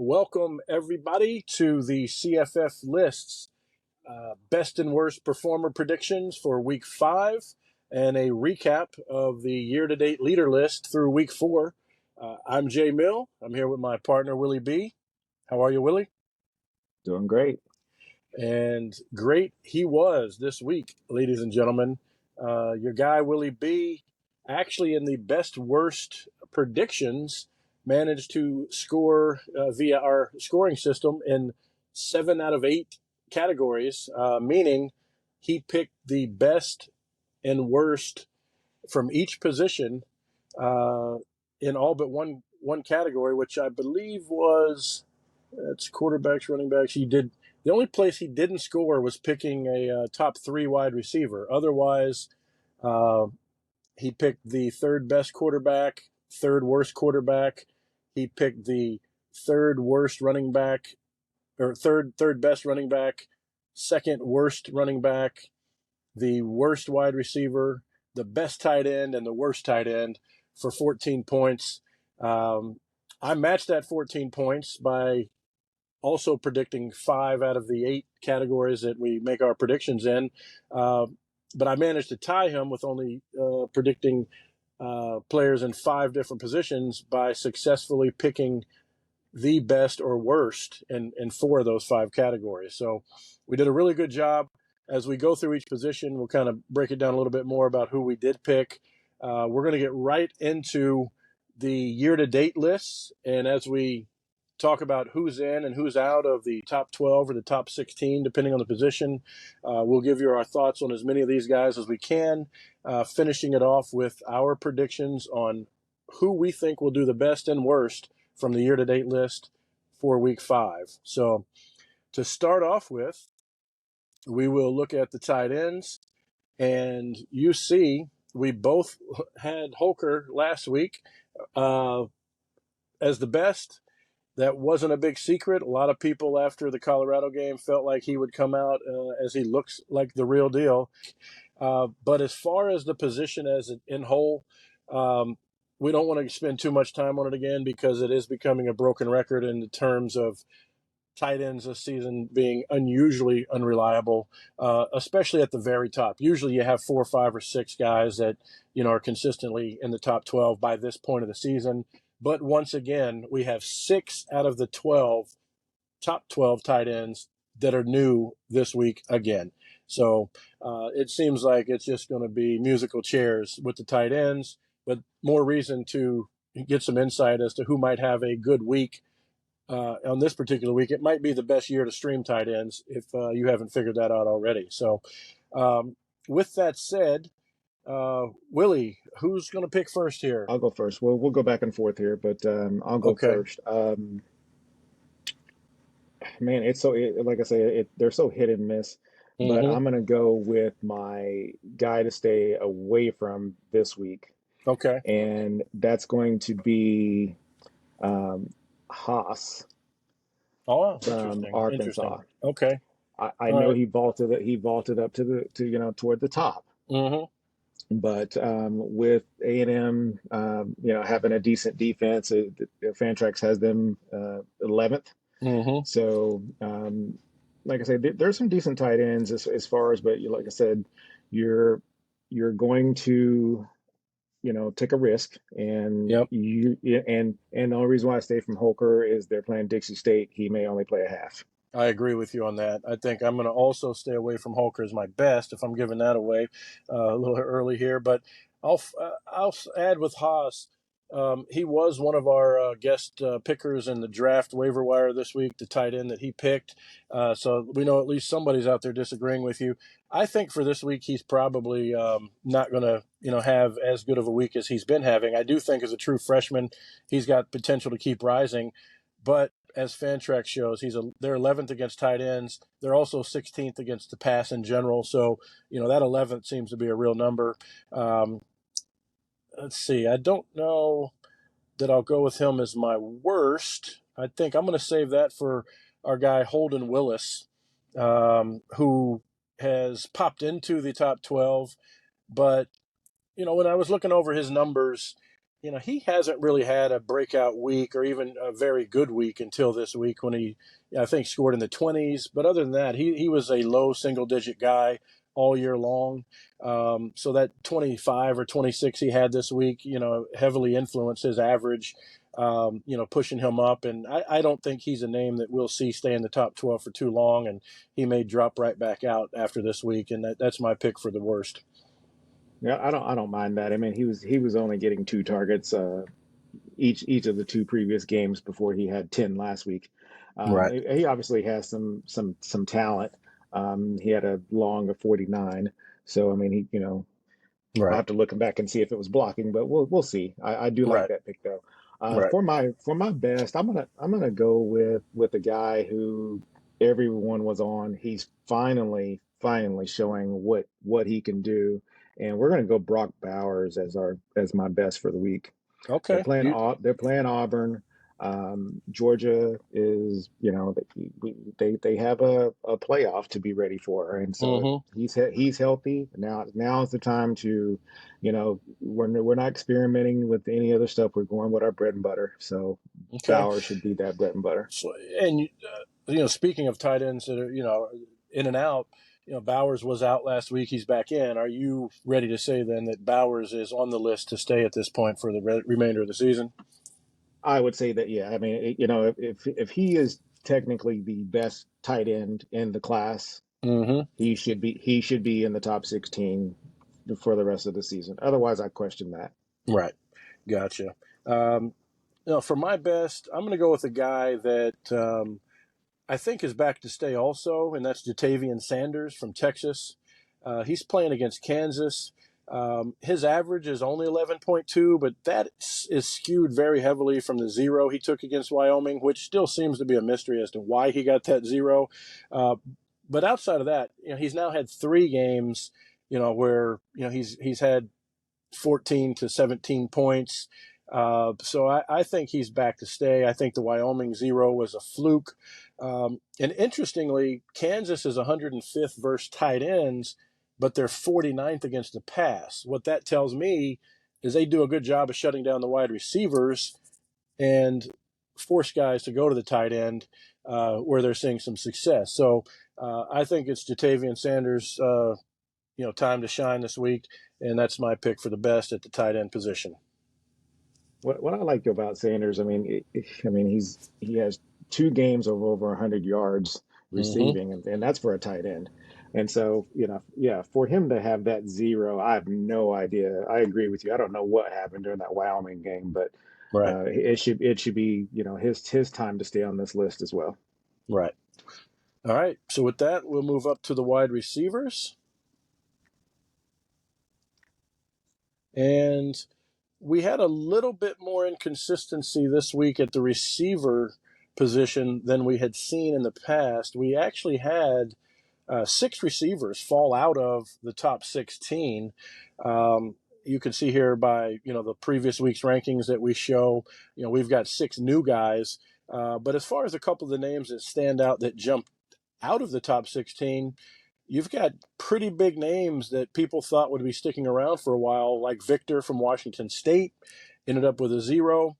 Welcome, everybody, to the CFF lists best and worst performer predictions for week 5 and a recap of the year to date leader list through week 4. I'm Jay Mill. I'm here with my partner, Willie B. How are you, Willie? Doing great. And great he was this week, ladies and gentlemen. Your guy, Willie B., actually in the best worst predictions, managed to score via our scoring system in 7 out of 8 categories, meaning he picked the best and worst from each position in all but one category, which I believe was it's quarterbacks, running backs. He did the only place he didn't score was picking a top 3 wide receiver. Otherwise, uh, he picked the third best quarterback, third worst quarterback. He picked the third worst running back, or third best running back, second worst running back, the worst wide receiver, the best tight end, and the worst tight end for 14 points. I matched that 14 points by also predicting 5 out of the 8 categories that we make our predictions in. But I managed to tie him with only predicting players in 5 different positions by successfully picking the best or worst in 4 of those 5 categories. So we did a really good job. As we go through each position, we'll kind of break it down a little bit more about who we did pick. We're going to get right into the year-to-date lists. And as we talk about who's in and who's out of the top 12 or the top 16, depending on the position, we'll give you our thoughts on as many of these guys as we can, finishing it off with our predictions on who we think will do the best and worst from the year-to-date list for week 5. So to start off with, we will look at the tight ends. And you see, we both had Holker last week as the best. That wasn't a big secret. A lot of people after the Colorado game felt like he would come out as he looks like the real deal. But as far as the position as in whole, we don't want to spend too much time on it again because it is becoming a broken record in the terms of tight ends this season being unusually unreliable, especially at the very top. Usually you have 4, 5, or 6 guys that are consistently in the top 12 by this point of the season. But once again, we have 6 out of the top 12 tight ends that are new this week again. So it seems like it's just going to be musical chairs with the tight ends, but more reason to get some insight as to who might have a good week on this particular week. It might be the best year to stream tight ends if you haven't figured that out already. So with that said, Willie, who's going to pick first here? I'll go first. We'll go back and forth here, but I'll go Okay. first. Man, like I say, they're so hit and miss. But Mm-hmm. I'm gonna go with my guy to stay away from this week, Okay. and that's going to be um, Haas Oh, from interesting. Arkansas. Interesting. Okay. I All know right. he vaulted up to toward the top, Mm-hmm. but with A&M, having a decent defense, Fantrax has them 11th. Mm-hmm. So, like I said, there's some decent tight ends as far as, but like I said, you're going to, take a risk, and Yep. and the only reason why I stay from Holker is they're playing Dixie State. He may only play a half. I agree with you on that. I think I'm going to also stay away from Holker as my best if I'm giving that away a little early here. But I'll add with Haas. He was one of our guest pickers in the draft waiver wire this week, the tight end that he picked. So we know at least somebody's out there disagreeing with you. I think for this week he's probably not going to have as good of a week as he's been having. I do think as a true freshman he's got potential to keep rising, but as Fantrax shows, they're 11th against tight ends. They're also 16th against the pass in general. So that 11th seems to be a real number. Um, let's see. I don't know that I'll go with him as my worst. I think I'm going to save that for our guy Holden Willis, who has popped into the top 12. But when I was looking over his numbers, he hasn't really had a breakout week or even a very good week until this week when he, I think, scored in the 20s. But other than that, he was a low single digit guy all year long. So that 25 or 26 he had this week, heavily influenced his average, pushing him up. And I don't think he's a name that we'll see stay in the top 12 for too long. And he may drop right back out after this week. And that's my pick for the worst. Yeah, I don't mind that. I mean, he was only getting 2 targets each of the 2 previous games before he had 10 last week. Right. He obviously has some talent. He had a long of 49, so I mean, I'll Right. have to look back and see if it was blocking, but we'll see. I do like Right. that pick though. Right. For my best, I'm gonna go with the guy who everyone was on. He's finally showing what he can do, and we're gonna go Brock Bowers as my best for the week. They're Okay. playing they're playing Auburn. Georgia is, they have a playoff to be ready for, and so Mm-hmm. he's healthy now. Now is the time to, we're not experimenting with any other stuff. We're going with our bread and butter. So Okay. Bauer should be that bread and butter. So, and speaking of tight ends that are in and out, Bowers was out last week. He's back in. Are you ready to say then that Bowers is on the list to stay at this point for the remainder of the season? I would say that, yeah. I mean, if he is technically the best tight end in the class, Mm-hmm. he should be in the top 16 for the rest of the season. Otherwise, I question that. Right. Gotcha. Um, for my best, I'm going to go with a guy that I think is back to stay also, and that's Jatavian Sanders from Texas. He's playing against Kansas. His average is only 11.2, but that is skewed very heavily from the 0 he took against Wyoming, which still seems to be a mystery as to why he got that 0. Uh, but outside of that, he's now had 3 games, where he's had 14 to 17 points. So I think he's back to stay. I think the Wyoming 0 was a fluke. And interestingly, Kansas is 105th versus tight ends, but they're 49th against the pass. What that tells me is they do a good job of shutting down the wide receivers and force guys to go to the tight end where they're seeing some success. So I think it's Jatavian Sanders' time to shine this week, and that's my pick for the best at the tight end position. What I like about Sanders, I mean, he has 2 games of over 100 yards Mm-hmm. receiving, and that's for a tight end. And so, yeah, for him to have that 0, I have no idea. I agree with you. I don't know what happened during that Wyoming game, but Right, it should be, his time to stay on this list as well. right. All right. So with that, we'll move up to the wide receivers, and we had a little bit more inconsistency this week at the receiver position than we had seen in the past. We actually had 6 receivers fall out of the top 16. You can see here by the previous week's rankings that we show. We've got 6 new guys, but as far as a couple of the names that stand out that jump out of the top 16, you've got pretty big names that people thought would be sticking around for a while, like Victor from Washington State, ended up with a 0.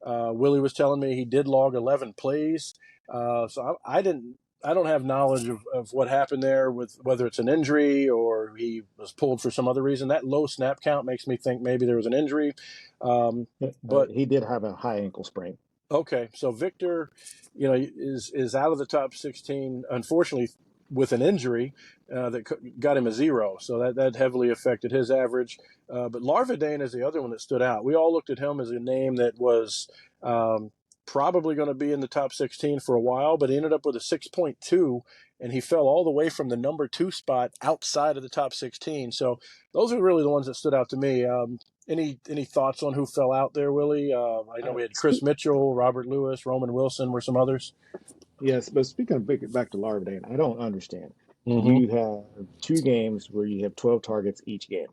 Willie was telling me he did log 11 plays. So I don't have knowledge of what happened there with whether it's an injury or he was pulled for some other reason. That low snap count makes me think maybe there was an injury. Um, but He did have a high ankle sprain. Okay, so Victor, is out of the top 16, unfortunately, with an injury that got him a 0. So that heavily affected his average. But Larvadain is the other one that stood out. We all looked at him as a name that was probably going to be in the top 16 for a while, but he ended up with a 6.2, and he fell all the way from the number 2 spot outside of the top 16. So those are really the ones that stood out to me. Any thoughts on who fell out there, Willie? I know we had Chris Mitchell, Robert Lewis, Roman Wilson were some others. Yes, but speaking of back to Larvadain, I don't understand. Mm-hmm. You have 2 games where you have 12 targets each game,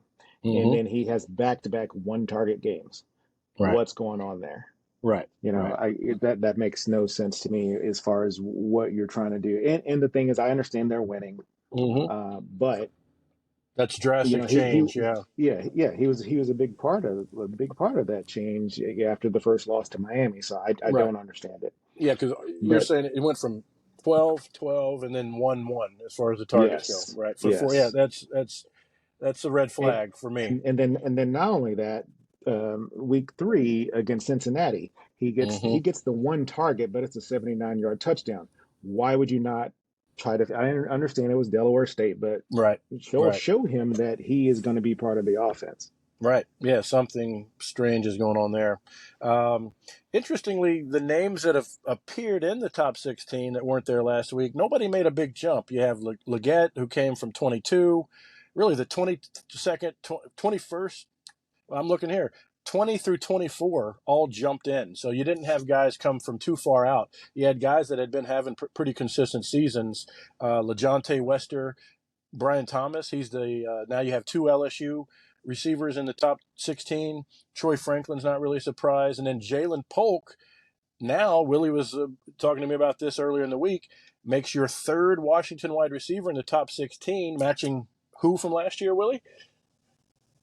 and Mm-hmm. then he has back-to-back 1 target games. Right. What's going on there? Right. Right. That makes no sense to me as far as what you're trying to do. And the thing is, I understand they're winning, Mm-hmm. but That's You drastic know, change. Yeah. yeah, he was a big part of that change after the first loss to Miami. So I Right. don't understand it. Yeah, because you're But saying it went from 12, 12, and then 1-1 as far as the targets go, yes, right? For four, yeah, yes. that's a red And, flag for me. and then not only that, week 3 against Cincinnati, he Hmm. gets the one target, but it's a 79-yard touchdown. Why would you not try to? I understand it was Delaware State, but Right, show right, show him that he is going to be part of the offense. right. Yeah, something strange is going on there. Um, Interestingly, the names that have appeared in the top 16 that weren't there last week, nobody made a big jump. You have Leggett, who came from 22, really the 22nd, 21st. I'm looking here. 20 through 24 all jumped in. So you didn't have guys come from too far out. You had guys that had been having pretty consistent seasons. LeJontay Wester, Brian Thomas. He's the now you have two LSU receivers in the top 16. Troy Franklin's not really a surprise. And then Jalen Polk. Now, Willie was talking to me about this earlier in the week, makes your third Washington wide receiver in the top 16, matching who from last year, Willie?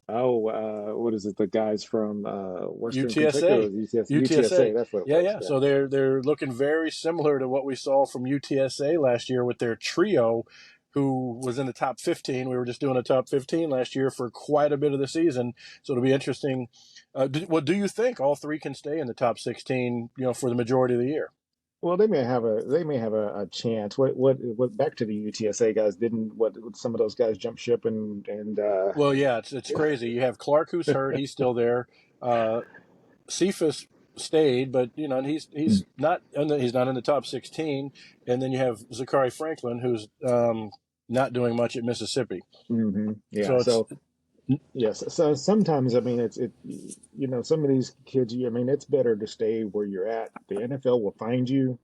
Oh, what is it? The guys from Western Kentucky or UTSA. UTS, UTSA. UTSA? That's what it Yeah, was. yeah. Yeah. So they're looking very similar to what we saw from UTSA last year with their trio, who was in the top 15. We were just doing a top 15 last year for quite a bit of the season. So it'll be interesting. What do you think? All three can stay in the top 16, for the majority of the year. Well, they may have a chance. What back to the UTSA guys? Didn't what some of those guys jump ship and Well, yeah, it's crazy. You have Clark, who's hurt. He's still there. Uh, Cephas stayed, but and he's not in the top 16. And then you have Zachary Franklin, who's not doing much at Mississippi. Yeah. So it's So yes. So sometimes I mean some of these kids. I mean it's better to stay where you're at. The NFL will find you.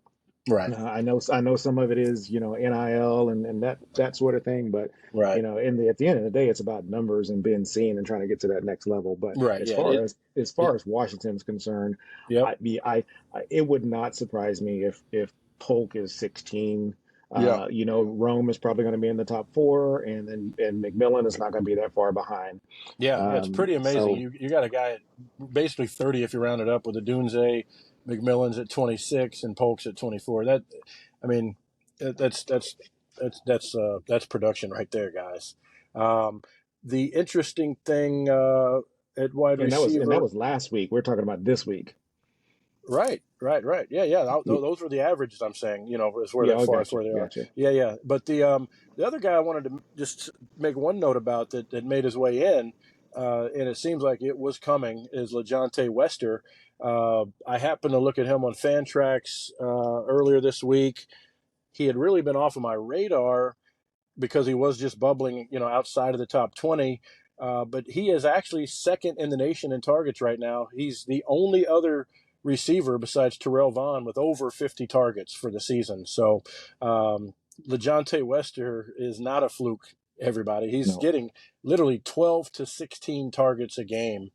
right, I know some of it is, NIL and that sort of thing, but right, at the end of the day, it's about numbers and being seen and trying to get to that next level. But right. as Yeah, far as it Washington's concerned, yep, it would not surprise me if Polk is 16. yep, Rome is probably going to be in the top 4, and McMillan is not going to be that far behind. yeah. It's pretty amazing. So You got a guy at basically 30 if you round it up with a Dunze, McMillan's at 26, and Polk's at 24. I mean, that's production right there, guys. Um, the interesting thing at wide and that receiver, was last week. We're talking about this week. right, right, right. Yeah, yeah. Y- Those were the averages. I'm saying, as where Yeah, that I far as gotcha, where they are. gotcha. Yeah, yeah. But the other guy I wanted to just make one note about that made his way in, and it seems like it was coming is LeJontay Wester. I happened to look at him on Fantrax earlier this week. He had really been off of my radar because he was just bubbling, outside of the top 20. But he is actually second in the nation in targets right now. He's the only other receiver besides Terrell Vaughn with over 50 targets for the season. So LeJontay Wester is not a fluke, everybody. He's No. getting literally 12 to 16 targets a game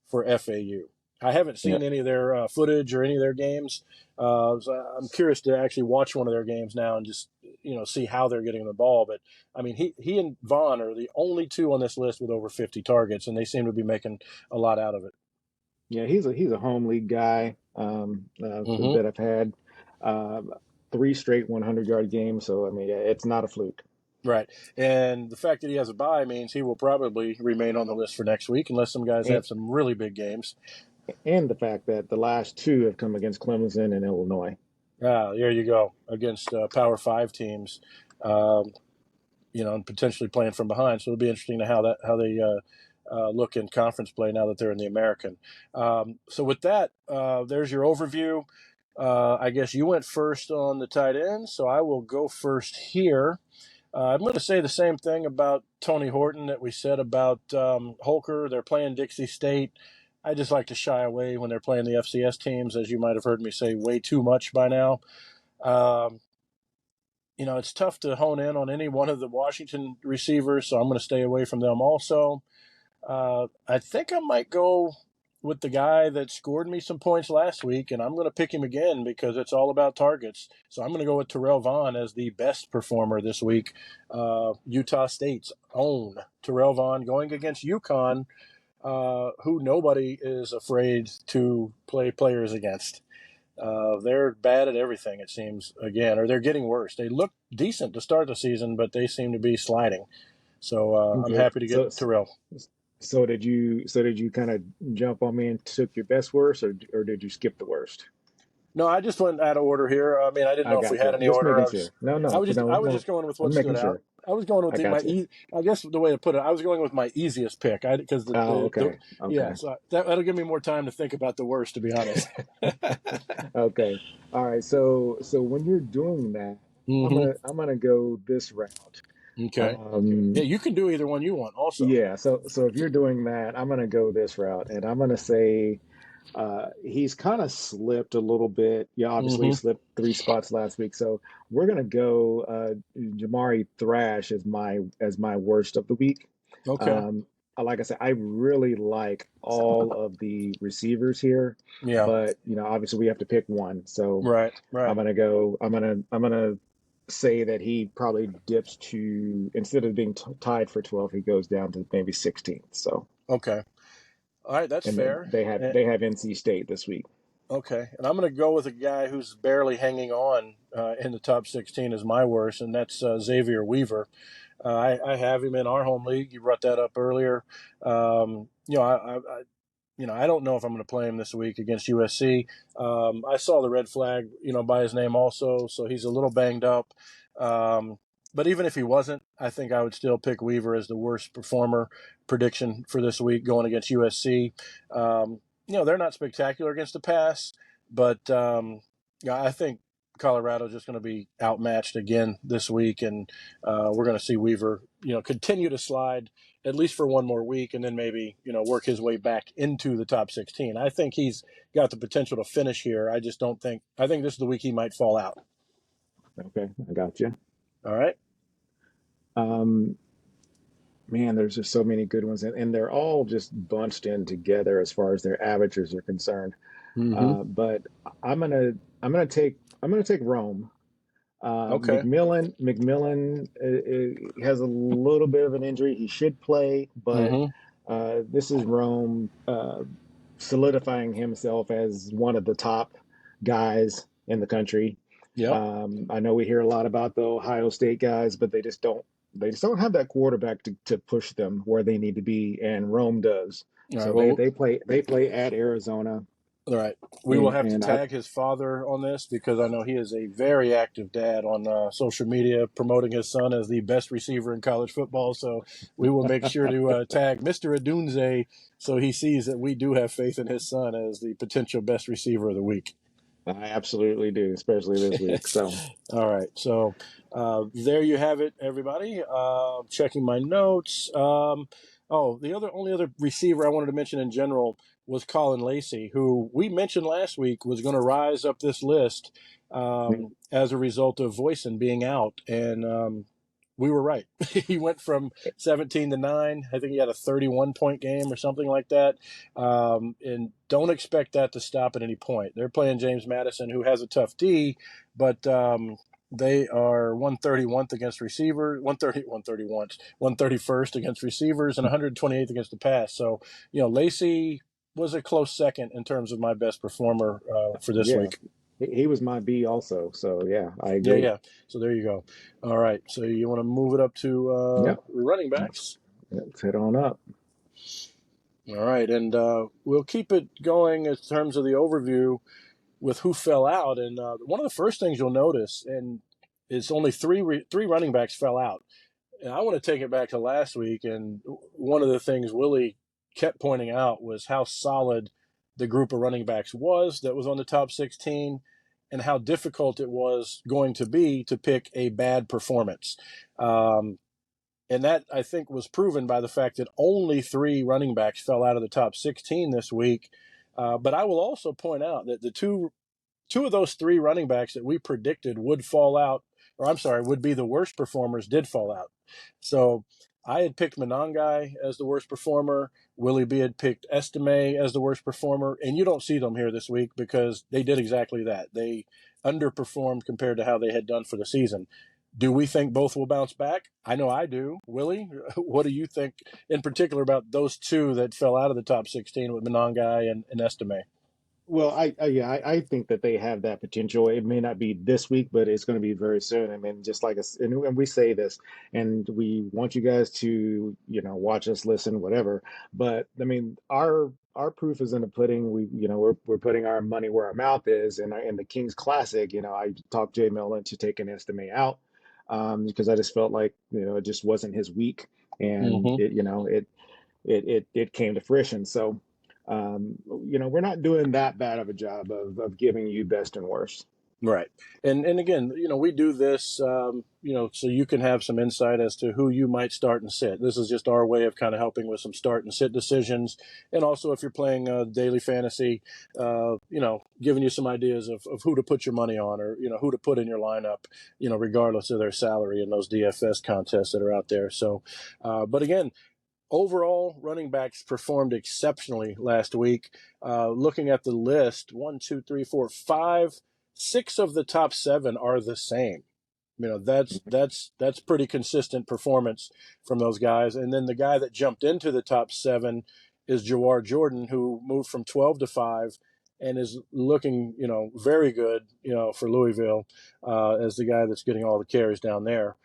for FAU. I haven't Yeah. seen any of their footage or any of their games. So I'm curious to actually watch one of their games now and just see how they're getting the ball. But I mean, he and Vaughn are the only two on this list with over 50 targets, and they seem to be making a lot out of it. Yeah, he's a home league guy Mm-hmm. that I've had 3 straight 100-yard games. So I mean, yeah, it's not a fluke. Right, and the fact that he has a bye means he will probably remain on the list for next week, unless some guys And have some really big games. and the fact that the last 2 have come against Clemson and Illinois. There you go, against Power Five teams, um, and potentially playing from behind. So it'll be interesting to how they look in conference play now that they're in the American. So with that, there's your overview. I guess you went first on the tight end, so I will go first here. I'm going to say the same thing about Tony Horton that we said about Holker. They're playing Dixie State. I just like to shy away when they're playing the FCS teams, as you might have heard me say way too much by now. Um, it's tough to hone in on any one of the Washington receivers, so I'm going to stay away from them also. I think I might go with the guy that scored me some points last week, and I'm going to pick him again because it's all about targets. So I'm going to go with Terrell Vaughn as the best performer this week. Utah State's own Terrell Vaughn going against UConn, who nobody is afraid to play players against. They're bad at everything, it seems, again, or they're getting worse. They look decent to start the season, but they seem to be sliding. So I'm Okay. happy to get Terrell. So did you kind of jump on me and took your best worst, or did you skip the worst? No, I just went out of order here. I mean, I didn't I know if we got had you. any Just order. making sure. No, no, no, I was no. just going with I'm what making stood out. sure. I was going with I got you. I guess the way to put it, I was going with my easiest pick. Because Oh, the okay. yeah, Okay. so that'll give me more time to think about the worst, to be honest. Okay. All right. So when you're doing that, hmm I'm gonna go this route. Okay. Yeah, Um, you can do either one you want. Also. yeah. So if you're doing that, I'm gonna go this route, and I'm gonna say he's kind of slipped a little bit. Yeah, obviously he hmm slipped 3 spots last week. So we're gonna go Jamari Thrash as my worst of the week. Okay. Um, like I said, I really like all of the receivers here, Yeah. but obviously we have to pick one. So Right. Right. I'm gonna say that he probably dips to, instead of being tied for 12, he goes down to maybe 16th. So, Okay. All right. That's and then fair. they have NC State this week. Okay, and I'm going to go with a guy who's barely hanging on in the top 16 as my worst, and that's Xavier Weaver. I have him in our home league. You brought that up earlier. I don't know if I'm going to play him this week against USC. I saw the red flag, by his name also, so he's a little banged up. Um, but even if he wasn't, I think I would still pick Weaver as the worst performer prediction for this week going against USC. They're not spectacular against the pass, but yeah, I think Colorado's just going to be outmatched again this week, and we're going to see Weaver, continue to slide at least for one more week, and then maybe work his way back into the top 16. I think he's got the potential to finish here. I just don't think. I think this is the week he might fall out. Okay, I got you. All right. Um, Man, there's just so many good ones, and they're all just bunched in together as far as their averages are concerned. Mm-hmm. But I'm gonna I'm gonna take Rome. Okay. McMillan has a little bit of an injury. He should play, but Mm-hmm. this is Rome solidifying himself as one of the top guys in the country. Yep. I know we hear a lot about the Ohio State guys, but they just don't have that quarterback to push them where they need to be, and Rome does. All right. So Well, they play at Arizona, all right. We will and have to and I tag his father on this because I know he is a very active dad on social media, promoting his son as the best receiver in college football. So we will make sure to tag Mr. Adunze so he sees that we do have faith in his son as the potential best receiver of the week. I absolutely do, especially this week. So All right. So there you have it, everybody. Checking my notes. The only other receiver I wanted to mention in general was Colin Lacey, who we mentioned last week was going to rise up this list as a result of Voisin being out, and we were right. He went from 17 to 9. I think he had a 31-point game or something like that. And don't expect that to stop at any point. They're playing James Madison, who has a tough D, but they are 131th against receivers, 131st against receivers, and 128th against the pass. So, Lacey was a close second in terms of my best performer for this yeah, week. he was my B also. So yeah, I Yeah, agree. yeah. So there you go. All right. So you want to move it up to Yep, running let's backs? let's head on up. All right, and we'll keep it going in terms of the overview with who fell out. And one of the first things you'll notice, and it's only three running backs fell out. And I want to take it back to last week, and one of the things Willie kept pointing out was how solid the group of running backs was that was on the top 16, and how difficult it was going to be to pick a bad performance. Um, and that, I think, was proven by the fact that only three running backs fell out of the top 16 this week. But I will also point out that the two of those three running backs that we predicted would fall out, or I'm sorry, would be the worst performers, did fall out. So I had picked Monangai as the worst performer. Willie B had picked Estime as the worst performer, and you don't see them here this week because they did exactly that. They underperformed compared to how they had done for the season. Do we think both will bounce back? I know I do. Willie, what do you think in particular about those two that fell out of the top 16 with Monangai and Estime? Well, I think that they have that potential. It may not be this week, but it's going to be very soon. I mean, just like us, and we say this, and we want you guys to, watch us, listen, whatever. But I mean, our proof is in the pudding. We're putting our money where our mouth is, and in the Kings Classic, I talked Jay Miller into taking Estime out, because I just felt like, it just wasn't his week, and Mm-hmm. it came to fruition. So, we're not doing that bad of a job of giving you best and worst. Right. And again, we do this, so you can have some insight as to who you might start and sit. This is just our way of kind of helping with some start and sit decisions. And also if you're playing daily fantasy, giving you some ideas of who to put your money on or, who to put in your lineup, regardless of their salary in those DFS contests that are out there. So, but again, overall, running backs performed exceptionally last week. Looking at the list, 1, 2, 3, 4, 5, 6 of the top 7 are the same. That's pretty consistent performance from those guys. And then the guy that jumped into the top 7 is Jawar Jordan, who moved from 12 to 5 and is looking, very good, for Louisville as the guy that's getting all the carries down there.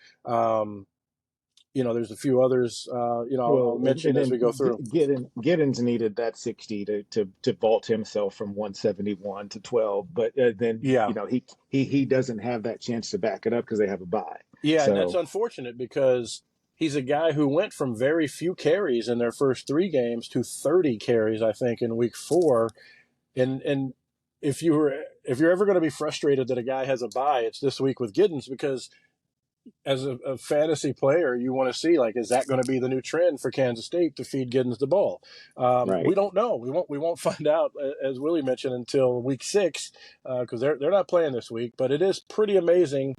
There's a few others, I'll Well, and mention as we then go through. Giddens needed that 60 to vault himself from 171 to 12, but then Yeah. he doesn't have that chance to back it up because they have a bye. Yeah. And that's So unfortunate because he's a guy who went from very few carries in their first 3 games to 30 carries, I think, in week 4. And if you're ever going to be frustrated that a guy has a bye, it's this week with Giddens because as a fantasy player, you want to see, like, is that going to be the new trend for Kansas State to feed Giddens the ball? We right. don't know. We won't find out, as Willie mentioned, until week 6 because they're not playing this week. But it is pretty amazing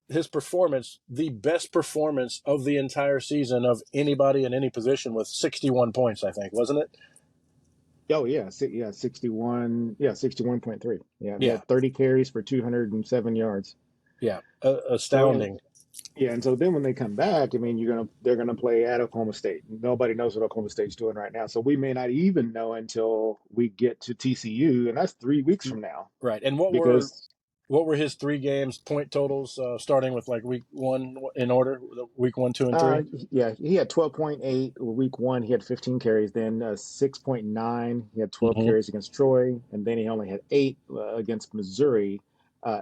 his performance, the best performance of the entire season of anybody in any position with 61 points, I think, wasn't it? Oh yeah, 61, 61.3. Yeah, he Yeah, had 30 carries for 207 yards. yeah, So yeah, astounding. yeah, and so then when they come back, I mean, they're gonna play at Oklahoma State. Nobody knows what Oklahoma State's doing right now, so we may not even know until we get to TCU, and that's 3 weeks from now. Right. And Because what were his 3 games point totals, starting with like week 1 in order, week 1, 2, and 3? yeah, he had 12.8 week one. He had 15 carries. Then 6.9, he had 12 Mm-hmm. carries against Troy, and then he only had 8 against Missouri,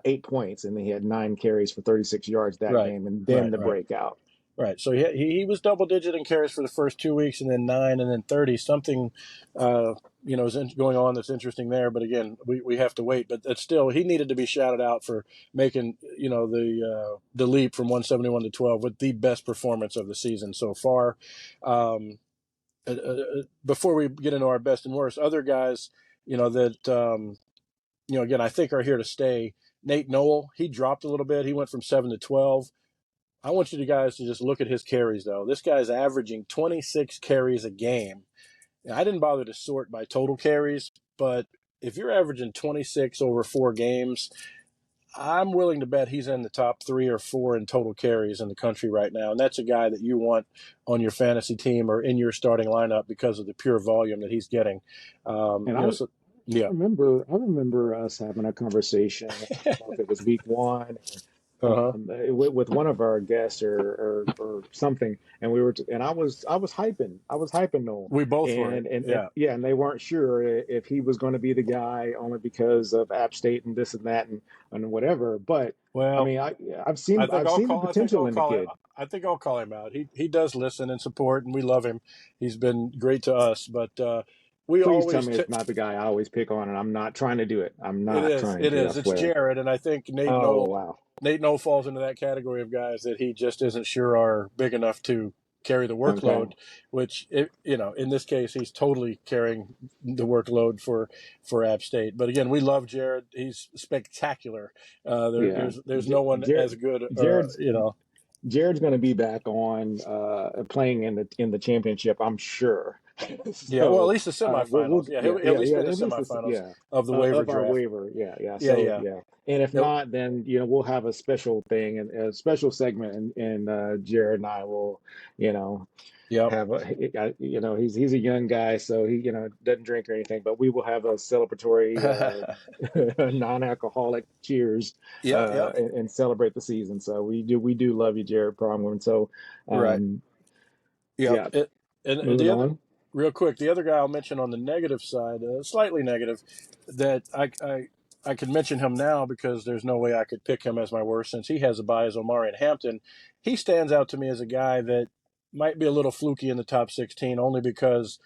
8 points, and then he had 9 carries for 36 yards that Right, game, and then right, the right. breakout. Right. So he was double digit in carries for the first 2 weeks, and then 9, and then 30. Something, is going on that's interesting there. But again, we have to wait. But that's still, he needed to be shouted out for making the leap from 171 to 12 with the best performance of the season so far. Um, Before we get into our best and worst, other guys, that again I think are here to stay. Nate Noel, he dropped a little bit. He went from 7 to 12. I want you guys to just look at his carries, though. This guy's averaging 26 carries a game. And I didn't bother to sort by total carries, but if you're averaging 26 over 4 games, I'm willing to bet he's in the top 3 or 4 in total carries in the country right now. And that's a guy that you want on your fantasy team or in your starting lineup because of the pure volume that he's getting. And So I yeah. remember us having a conversation. I don't know if it was week one Uh-huh. with one of our guests or something, and and I was hyping Noel, We both were. and Yeah. yeah, and they weren't sure if he was going to be the guy only because of App State and this and that and whatever. But I Well, mean, I've I seen think I've I'll seen the call. I think potential I'll in the call him. kid. I think I'll call him out. He does listen and support, and we love him. He's been great to us. But we Please tell always me it's not the guy I always pick on, and I'm not trying to do it. I'm it not is. trying It to, I is. It's swear. Jared, and I think Nate Oh Noel. wow. Nate Noel falls into that category of guys that he just isn't sure are big enough to carry the Okay. workload. Which, in this case, he's totally carrying the workload for App State. But again, we love Jared. He's spectacular. Yeah. There's no one as Jared good. Jared's Jared's going to be back on playing in the championship, I'm sure. Yeah, well, at So least the we'll semifinals. Yeah, yeah he'll at yeah least yeah be in the at least this semifinals yeah of the waiver of our draft. waiver Yeah, so yeah. yeah, and if Nope. not, then we'll have a special thing and a special segment, and Jared and I will you know Yep. have he's a young guy, so he doesn't drink or anything, but we will have a celebratory non-alcoholic cheers Yeah, yeah. and celebrate the season. So we do love you, Jared Prongman. So Right. um Yep. yeah, And moving the other, on. real quick, the other guy I'll mention on the negative side, slightly negative, that I could mention him now because there's no way I could pick him as my worst since he has a bye, as Omari and Hampton. He stands out to me as a guy that might be a little fluky in the top 16 only because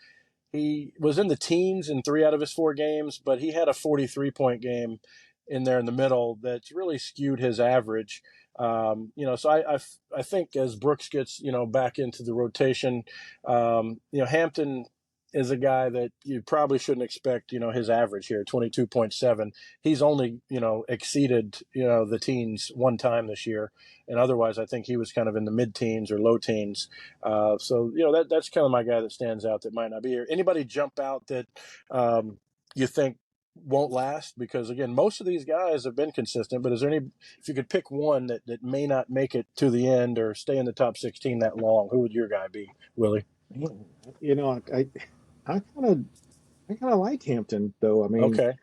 he was in the teens in 3 out of his 4 games, but he had a 43-point game in there in the middle that's really skewed his average. So I think as Brooks gets back into the rotation, Hampton is a guy that you probably shouldn't expect his average here 22.7. He's only exceeded the teens one time this year, and otherwise I think he was kind of in the mid teens or low teens. That's kind of my guy that stands out that might not be here. Anybody jump out that you think won't last? Because again, most of these guys have been consistent, but is there any, if you could pick one that may not make it to the end or stay in the top 16 that long, who would your guy be, Willie? Man, I kind of like Hampton though. Okay.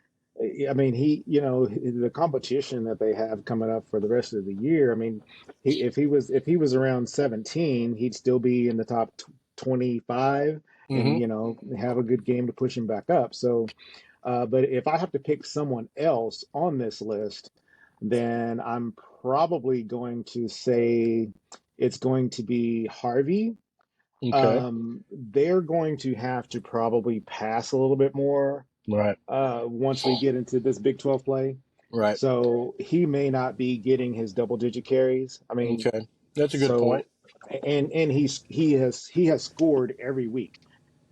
He, the competition that they have coming up for the rest of the year. I mean, if he was around 17, he'd still be in the top 25, and Mm-hmm. have a good game to push him back up. So, but if I have to pick someone else on this list, then I'm probably going to say it's going to be Harvey. Okay. They're going to have to probably pass a little bit more Right. once we get into this Big 12 play. Right. So he may not be getting his double digit carries. I mean, Okay. That's a good point. so and he has scored every week.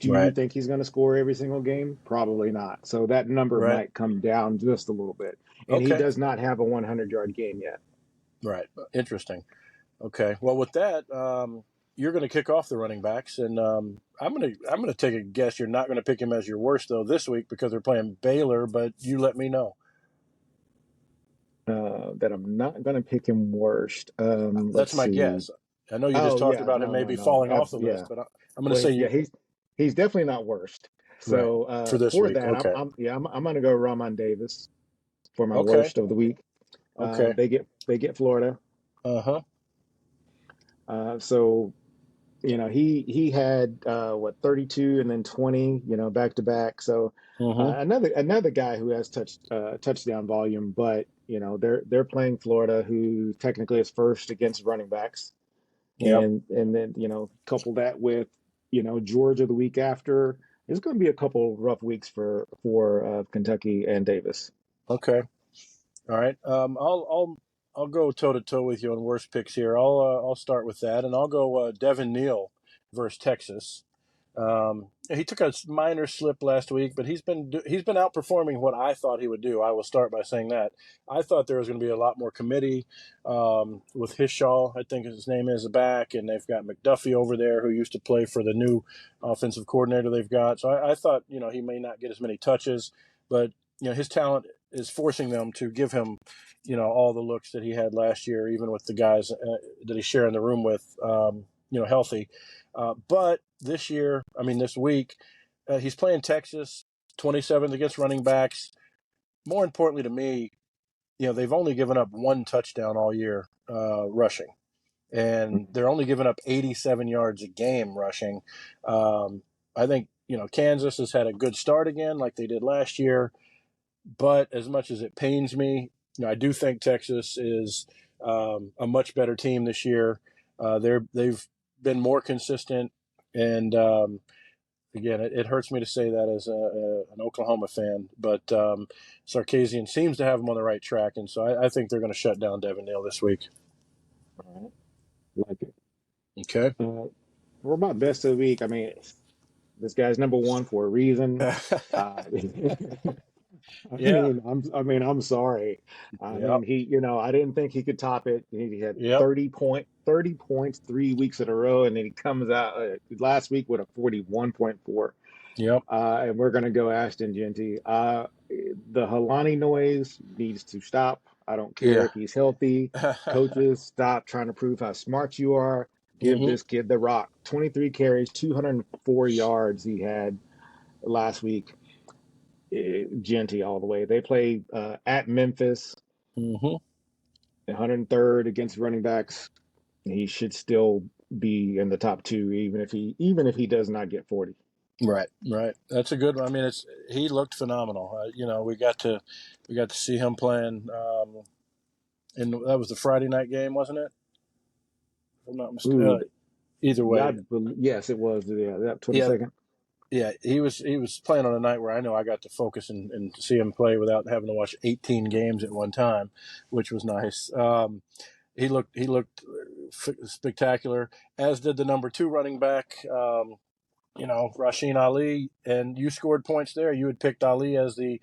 Do you Right. think he's going to score every single game? Probably not. So that number Right. might come down just a little bit. And he Okay. does not have a 100-yard game yet. Right. Interesting. Okay. Well, with that, you're going to kick off the running backs, and I'm going to take a guess you're not going to pick him as your worst though this week because they're playing Baylor. But you let me know. That I'm not going to pick him worst. That's Let's my see. guess. I know you just Oh talked yeah, about him no, no, maybe no. falling off the list, Yeah. but I'm going to Well, say yeah, you. he's definitely not worst. Right. So For this for week. that, Okay. I'm gonna go Ramon Davis for my Okay. worst of the week. Okay. They get Florida. Uh-huh. So he had what 32 and then 20 back to back. So Mm-hmm. another guy who has touchdown volume, but they're playing Florida, who technically is first against running backs. Yep. And then couple that with Georgia the week after. It's going to be a couple rough weeks for Kentucky and Davis. Okay. All right. I'll go toe to toe with you on worst picks here. I'll start with that, and I'll go Devin Neal versus Texas. He took a minor slip last week, but he's been outperforming what I thought he would do. I will start by saying that I thought there was going to be a lot more committee with Hishaw. I think his name is back, and they've got McDuffie over there who used to play for the new offensive coordinator they've got. So I thought he may not get as many touches, but his talent is forcing them to give him all the looks that he had last year, even with the guys that he's sharing the room with healthy. But this year, this week, he's playing Texas, 27th against running backs. More importantly to me, they've only given up one touchdown all year rushing, and they're only giving up 87 yards a game rushing. I think, Kansas has had a good start again, like they did last year. But as much as it pains me, I do think Texas is a much better team this year. They've been more consistent, and again, it hurts me to say that as an Oklahoma fan, but Sarkisian seems to have them on the right track, and so I think they're going to shut down Devin Neal this week. All right. Like it. Okay. For my best of the week, this guy's number one for a reason. Yeah. I'm sorry. I Yep. mean, I didn't think he could top it. He had Yep. 30 points 3 weeks in a row, and then he comes out last week with a 41.4. Yep. And we're going to go Ashton Genty. The Halani noise needs to stop. I don't care Yeah. if he's healthy. Coaches, stop trying to prove how smart you are. Give hmm this kid the rock. 23 carries, 204 yards he had last week. Genty all the way. They play at Memphis, hmm 103rd against running backs. He should still be in the top two, even if he does not get 40. Right. Right. That's a good one. I mean, he looked phenomenal. We got to see him playing. And that was the Friday night game, wasn't it? If I'm not mistaken. Ooh, Either yeah, way, yes, it was. Yeah, that yeah, 22nd. yeah. He was playing on a night where I know I got to focus and see him play without having to watch 18 games at one time, which was nice. He looked spectacular, as did the number two running back. Rasheen Ali, and you scored points there. You had picked Ali as the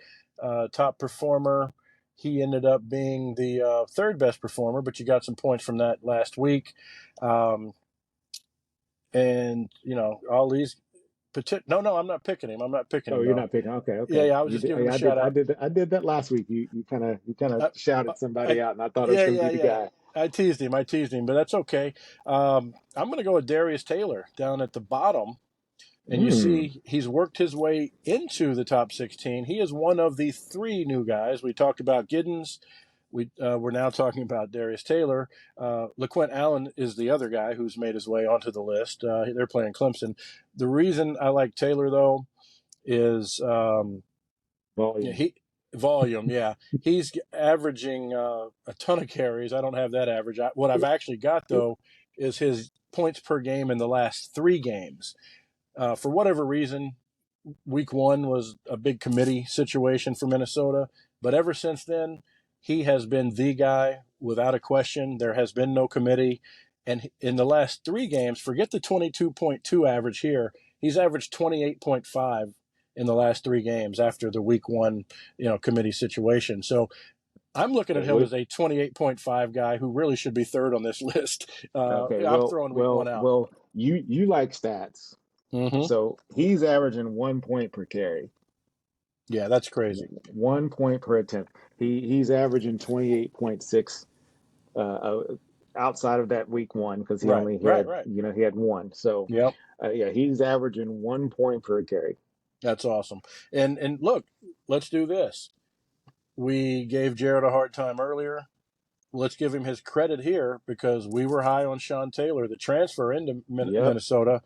top performer. He ended up being the third best performer, but you got some points from that last week. Um, and Ali's no, I'm not picking him. I'm not picking Oh, him you're though. not picking. Okay, Yeah, okay. yeah. I was You just did. giving him a I shout did. I out. did. I did that last week. You kind of Uh, shouted somebody I, out, and I thought it was yeah, going to yeah, be the yeah. guy. I teased him. But that's okay. I'm going to go with Darius Taylor down at the bottom. And you Hmm. see, he's worked his way into the top 16. He is one of the three new guys. We talked about Giddens. We're now talking about Darius Taylor. LaQuint Allen is the other guy who's made his way onto the list. They're playing Clemson. The reason I like Taylor, though, is Volume. he volume. Yeah, he's averaging a ton of carries. I don't have that average. What I've actually got, though, is his points per game in the last three games. For whatever reason, week one was a big committee situation for Minnesota. But ever since then, he has been the guy without a question. There has been no committee. And in the last three games, forget the 22.2 average here, he's averaged 28.5 in the last three games after the week one, committee situation. So I'm looking at him Okay. as a 28.5 guy who really should be third on this list. Okay. I'm Well, throwing week one well, out. well. You like stats, hmm so he's averaging 1 point per carry, Yeah, that's crazy. 1 point per attempt. He's averaging 28.6 outside of that week one because he Right, only right, had right. he had one. So Yep. yeah, he's averaging 1 point per carry. That's awesome. And look, let's do this. We gave Jared a hard time earlier. Let's give him his credit here because we were high on Sean Taylor, the transfer into Yep. Minnesota,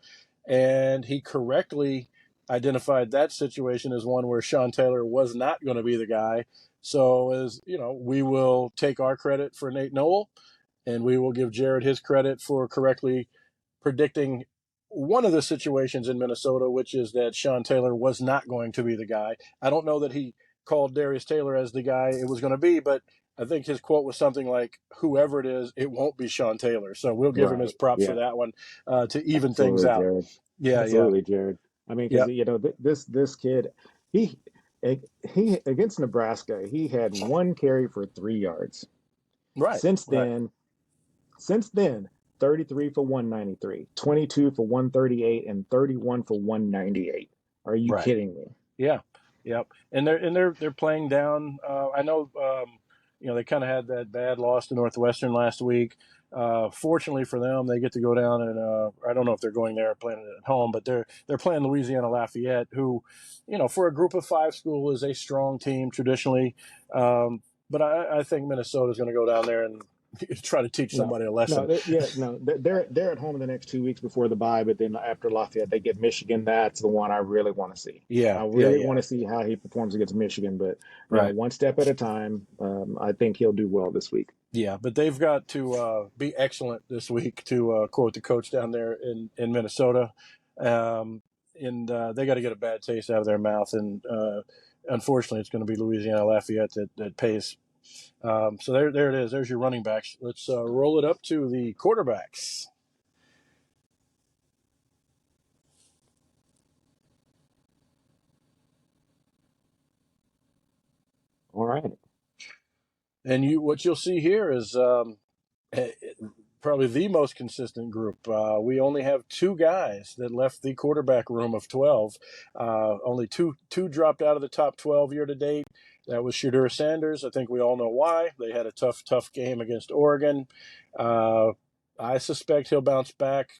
and he correctly identified that situation as one where Sean Taylor was not going to be the guy. So, as you know, we will take our credit for Nate Noel, and we will give Jared his credit for correctly predicting one of the situations in Minnesota, which is that Sean Taylor was not going to be the guy. I don't know that he called Darius Taylor as the guy it was going to be, but I think his quote was something like, "Whoever it is, it won't be Sean Taylor." So we'll give him his Right. props for Yeah. that one to even things Absolutely, out. Jared. Yeah, yeah, Absolutely, Jared. I mean, because yeah. this kid, he he against Nebraska, he had one carry for 3 yards. Right, Since right, then, since then, 33 for 193, 22 for 138, and 31 for 198. Are you right. kidding me? Yeah, yep. And they're playing down. I know. They kind of had that bad loss to Northwestern last week. Fortunately for them, they get to go down and I don't know if they're going there or playing it at home, but they're playing Louisiana Lafayette, who, for a Group of Five school is a strong team traditionally. But I think Minnesota's going to go down there and try to teach No, somebody a lesson. no. They're at home in the next 2 weeks before the bye, but then after Lafayette, they get Michigan. That's the one I really want to see. Yeah, I yeah, really yeah. want to see how he performs against Michigan, but Right. one step at a time. I think he'll do well this week. Yeah, but they've got to be excellent this week, to quote the coach down there in Minnesota. Um, and they got to get a bad taste out of their mouth. And unfortunately, it's going to be Louisiana Lafayette that pays. So there it is. There's your running backs. Let's roll it up to the quarterbacks. All right. And what you'll see here is eh, probably the most consistent group. We only have two guys that left the quarterback room of 12. Only two dropped out of the top 12 year to date. That was Shedeur Sanders. I think we all know why. They had a tough game against Oregon. I suspect he'll bounce back.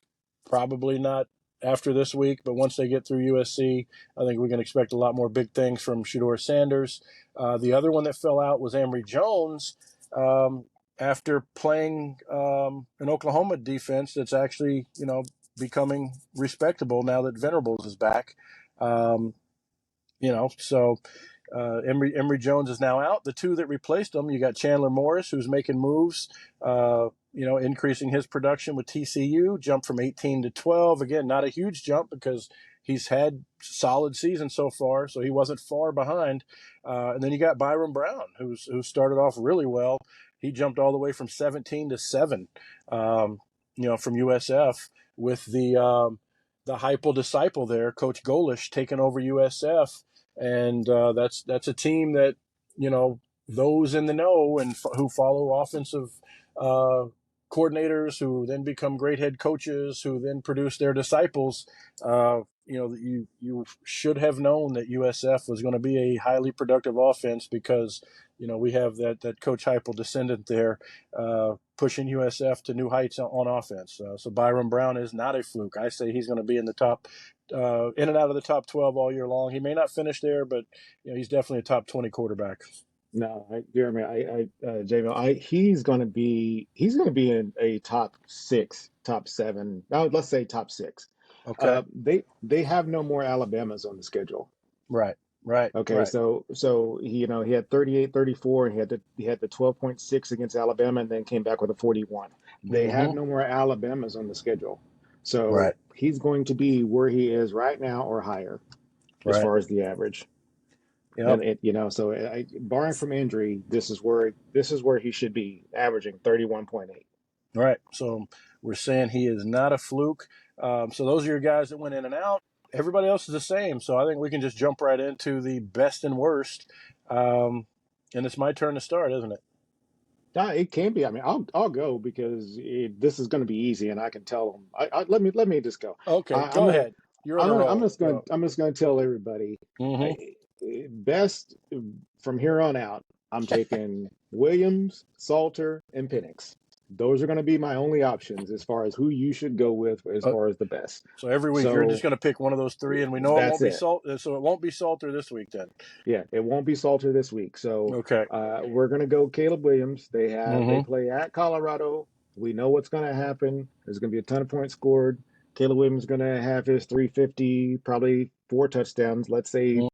Probably not after this week, but once they get through USC, I think we can expect a lot more big things from Shedeur Sanders. The other one that fell out was Emory Jones. After playing an Oklahoma defense that's actually, becoming respectable now that Venerables is back. So Emory Jones is now out. The two that replaced him, you got Chandler Morris, who's making moves, increasing his production with TCU, jumped from 18 to 12. Again, not a huge jump because he's had solid season so far, so he wasn't far behind. And then you got Byron Brown, who started off really well. He jumped all the way from 17 to 7, from USF with the Heupel disciple there, Coach Golish, taking over USF. And that's a team that, those in the know and who follow offensive coordinators who then become great head coaches who then produce their disciples. You should have known that USF was going to be a highly productive offense because, we have that Coach Heupel descendant there pushing USF to new heights on offense. So Byron Brown is not a fluke. I say he's going to be in the top, in and out of the top 12 all year long. He may not finish there, but he's definitely a top 20 quarterback. No, Jeremy, Jamie, he's going to be in a top 6, top 7. Now, let's say top 6. Okay. They have no more Alabamas on the schedule. Right. Okay, so he had 38, 34, and he had the 12.6 against Alabama, and then came back with a 41. They have no more Alabamas on the schedule, so Right. he's going to be where he is right now or higher as far as the average. Yep. And so barring from injury, this is where he should be, averaging 31.8. Right. So we're saying he is not a fluke. So those are your guys that went in and out. Everybody else is the same. So I think we can just jump right into the best and worst. And it's my turn to start, isn't it? It can be. I mean, I'll go because this is going to be easy, and I can tell them. Let me just go. Okay, I'm go gonna ahead. You're on a roll. I'm just gonna tell everybody. Mm-hmm. Best from here on out. I'm taking Williams, Salter, and Penix. Those are going to be my only options as far as who you should go with as far as the best. So every week you're just going to pick one of those three, and we know it won't be Salter. So it won't be Salter this week then. Yeah, it won't be Salter this week. So okay, we're going to go Caleb Williams. They play at Colorado. We know what's going to happen. There's going to be a ton of points scored. Caleb Williams is going to have his 350, probably 4 touchdowns. Let's say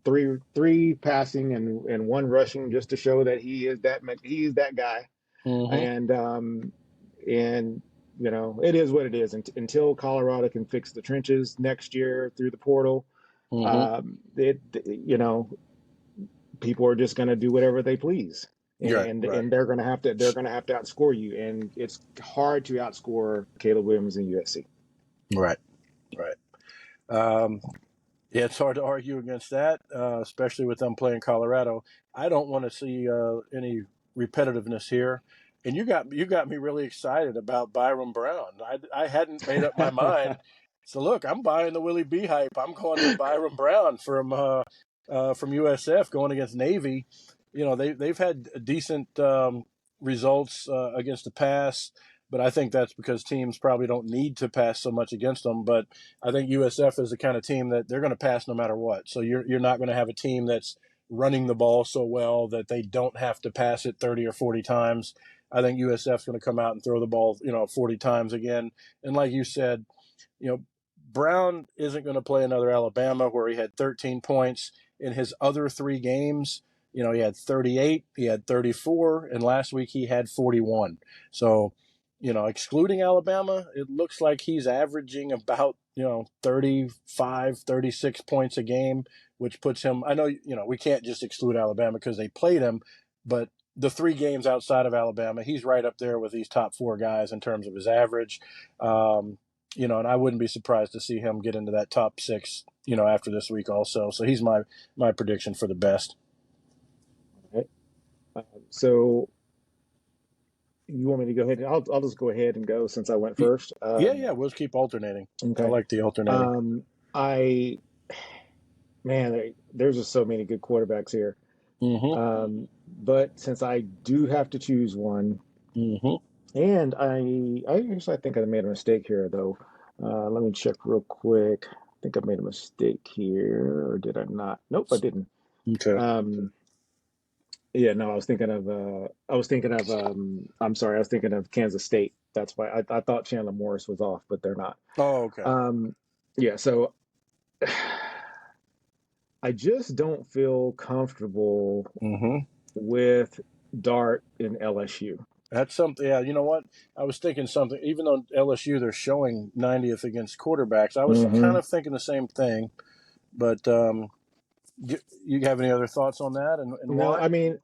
three passing and 1 rushing, just to show that he is that guy. And it is what it is until Colorado can fix the trenches next year through the portal. People are just going to do whatever they please, and they're going to have to outscore you, and it's hard to outscore Caleb Williams and USC. Right. Yeah, it's hard to argue against that, especially with them playing Colorado. I don't want to see any repetitiveness here. And you got me really excited about Byron Brown. I hadn't made up my mind. So look, I'm buying the Willie B hype. I'm going with Byron Brown from USF going against Navy. They've had decent results against the pass. But I think that's because teams probably don't need to pass so much against them. But I think USF is the kind of team that they're going to pass no matter what. So you're not going to have a team that's running the ball so well that they don't have to pass it 30 or 40 times. I think USF's going to come out and throw the ball, 40 times again. And like you said, Brown isn't going to play another Alabama where he had 13 points in his other 3 games. He had 38, he had 34, and last week he had 41. So, excluding Alabama, it looks like he's averaging about, 35, 36 points a game, which puts him, I know, we can't just exclude Alabama because they played him, but the 3 games outside of Alabama, he's right up there with these top 4 guys in terms of his average. And I wouldn't be surprised to see him get into that top 6, after this week also. So he's my prediction for the best. So you want me to go ahead? I'll just go ahead and go since I went Y- first. Yeah, yeah, we'll keep alternating. I Okay. like the alternating. Um, I man, there's just so many good quarterbacks here. Mm-hmm. But since I do have to choose one, Mm-hmm. and I think I made a mistake here though. Let me check real quick. I think I made a mistake here, or did I not? Nope, I didn't. Okay. Um, yeah, no, I'm sorry, I was thinking of Kansas State. That's why I thought Chandler Morris was off, but they're not. Oh, okay. Um, yeah, so I just don't feel comfortable Mm-hmm. with Dart in LSU. That's something. Yeah, you know what? I was thinking something. Even though LSU they're showing 90th against quarterbacks, I was kind Hmm. of thinking the same thing. But you have any other thoughts on that and No, why? I mean,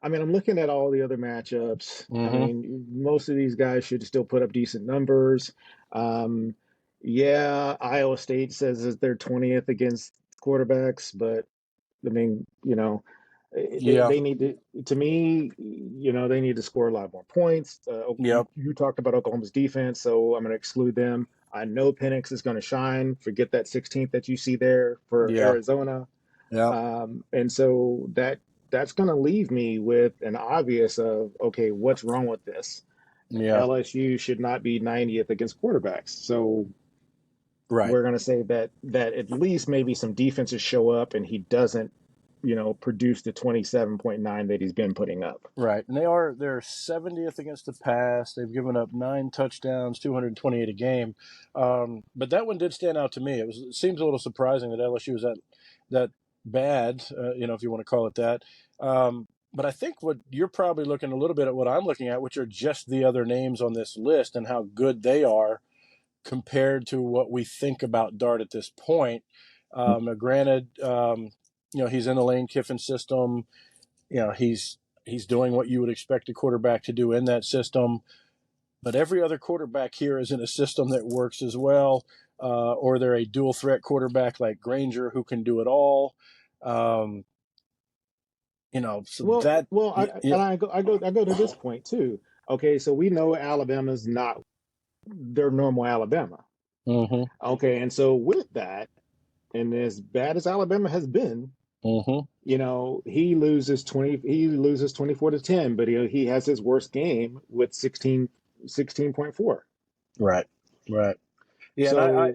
I'm looking at all the other matchups. I Mm-hmm. mean, most of these guys should still put up decent numbers. Um, yeah, Iowa State says that they're 20th against quarterbacks, but I mean, Yeah. they need to me, they need to score a lot more points. Yep. You talked about Oklahoma's defense, so I'm going to exclude them. I know Penix is going to shine. Forget that 16th that you see there for Yeah. Arizona. Yeah. And so that's going to leave me with an obvious of, okay, what's wrong with this? Yeah. LSU should not be 90th against quarterbacks. So Right. we're going to say that at least maybe some defenses show up and he doesn't, produce the 27.9 that he's been putting up. Right. And they're 70th against the pass. They've given up 9 touchdowns, 228 a game. But that one did stand out to me. It seems a little surprising that LSU was that bad, if you want to call it that. But I think what you're probably looking a little bit at what I'm looking at, which are just the other names on this list and how good they are compared to what we think about Dart at this point. Granted, he's in the Lane Kiffin system. He's doing what you would expect a quarterback to do in that system. But every other quarterback here is in a system that works as well, or they're a dual threat quarterback like Granger who can do it all. Um, so that Well, yeah. I go to this point too. Okay, so we know Alabama's not their normal Alabama. Mm-hmm, Okay, and so with that, and as bad as Alabama has been, mm-hmm. he loses 24 to 10, but he has his worst game with 16.4. Right, right. Yeah, and I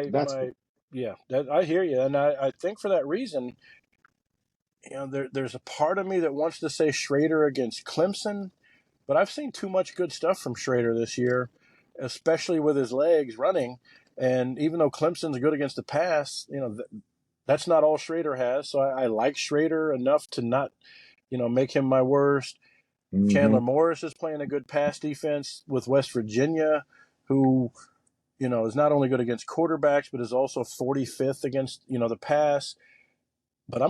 So that's my yeah, I hear you, and I think for that reason, there's a part of me that wants to say Schrader against Clemson, but I've seen too much good stuff from Schrader this year, especially with his legs running. And even though Clemson's good against the pass, that's not all Schrader has. So I like Schrader enough to not, make him my worst. hmm Chandler Morris is playing a good pass defense with West Virginia, who, is not only good against quarterbacks, but is also 45th against, the pass. But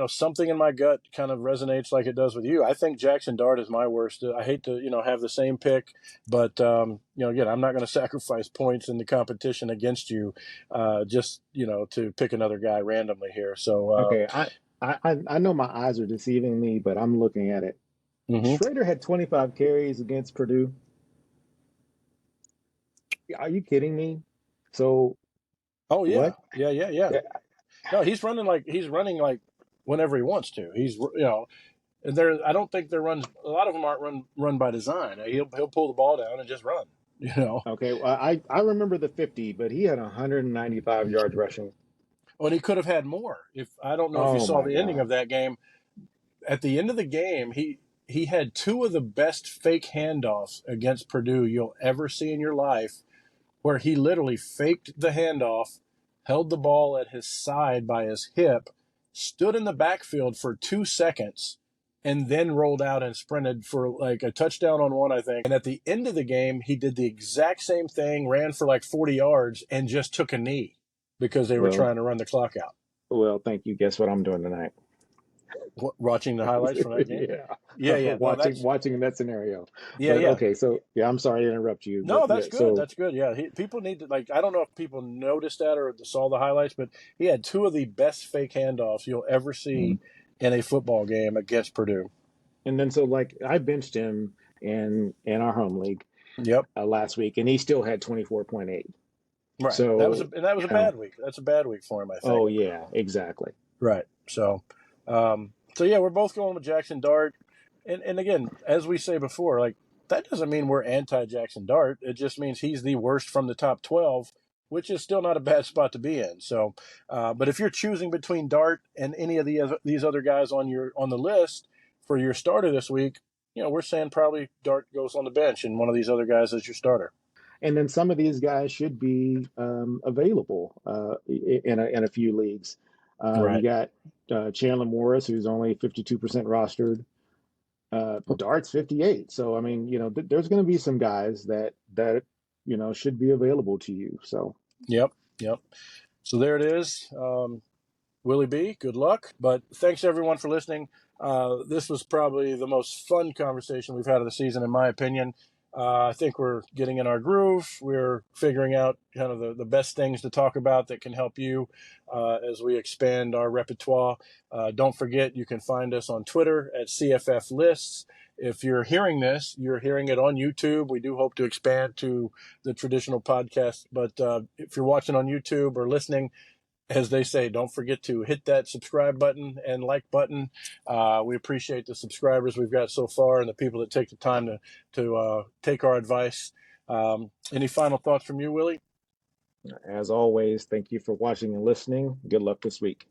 something in my gut kind of resonates like it does with you. I think Jackson Dart is my worst. I hate to, have the same pick, but again, I'm not going to sacrifice points in the competition against you, just to pick another guy randomly here. So, Okay, I know my eyes are deceiving me, but I'm looking at it. mm-hmm. Schrader had 25 carries against Purdue. Are you kidding me? So Oh yeah, what? yeah, yeah, yeah. Yeah, No, he's running like whenever he wants to. And there. I don't think they're runs. A lot of them aren't run by design. He'll pull the ball down and just run. You know. okay, well, I remember the 50, but he had 195 yards rushing. Well, and he could have had more. If I don't know if you Oh saw my the ending God. of that game. At the end of the game, he had two of the best fake handoffs against Purdue you'll ever see in your life, where he literally faked the handoff, held the ball at his side by his hip, stood in the backfield for 2 seconds, and then rolled out and sprinted for like a touchdown on one, I think. And at the end of the game, he did the exact same thing, ran for like 40 yards, and just took a knee because they were Well, trying to run the clock out. thank you. Guess what I'm doing tonight? Watching the highlights from that game. Yeah, Yeah, yeah. No, watching that's watching in that scenario. yeah, But yeah. okay, so yeah, I'm sorry to interrupt you, but No, yeah, that's good. so That's good. Yeah, people need to like. I don't know if people noticed that or saw the highlights, but he had two of the best fake handoffs you'll ever mm, see in a football game against Purdue. And then so like I benched him in our home league Yep. last week, and he still had 24.8. Right. So That was a you know, bad week. That's a bad week for him, I think. oh yeah, exactly. Right. So yeah, we're both going with Jackson Dart. And again, as we say before, like that doesn't mean we're anti Jackson Dart. It just means he's the worst from the top 12, which is still not a bad spot to be in. So, but if you're choosing between Dart and any of these other guys on the list for your starter this week, we're saying probably Dart goes on the bench and one of these other guys is your starter. And then some of these guys should be available in a few leagues. You Right. got Chandler Morris, who's only 52% rostered. Dart's 58. So I mean, there's going to be some guys that should be available to you. So Yep. Yep. So there it is. Willie B, good luck. But thanks everyone for listening. This was probably the most fun conversation we've had of the season, in my opinion. I think we're getting in our groove. We're figuring out kind of the best things to talk about that can help you as we expand our repertoire. Don't forget, you can find us on Twitter at CFF Lists. If you're hearing this, you're hearing it on YouTube. We do hope to expand to the traditional podcast. But if you're watching on YouTube or listening, as they say, don't forget to hit that subscribe button and like button. We appreciate the subscribers we've got so far and the people that take the time to take our advice. Any final thoughts from you, Willie? as always, thank you for watching and listening. Good luck this week.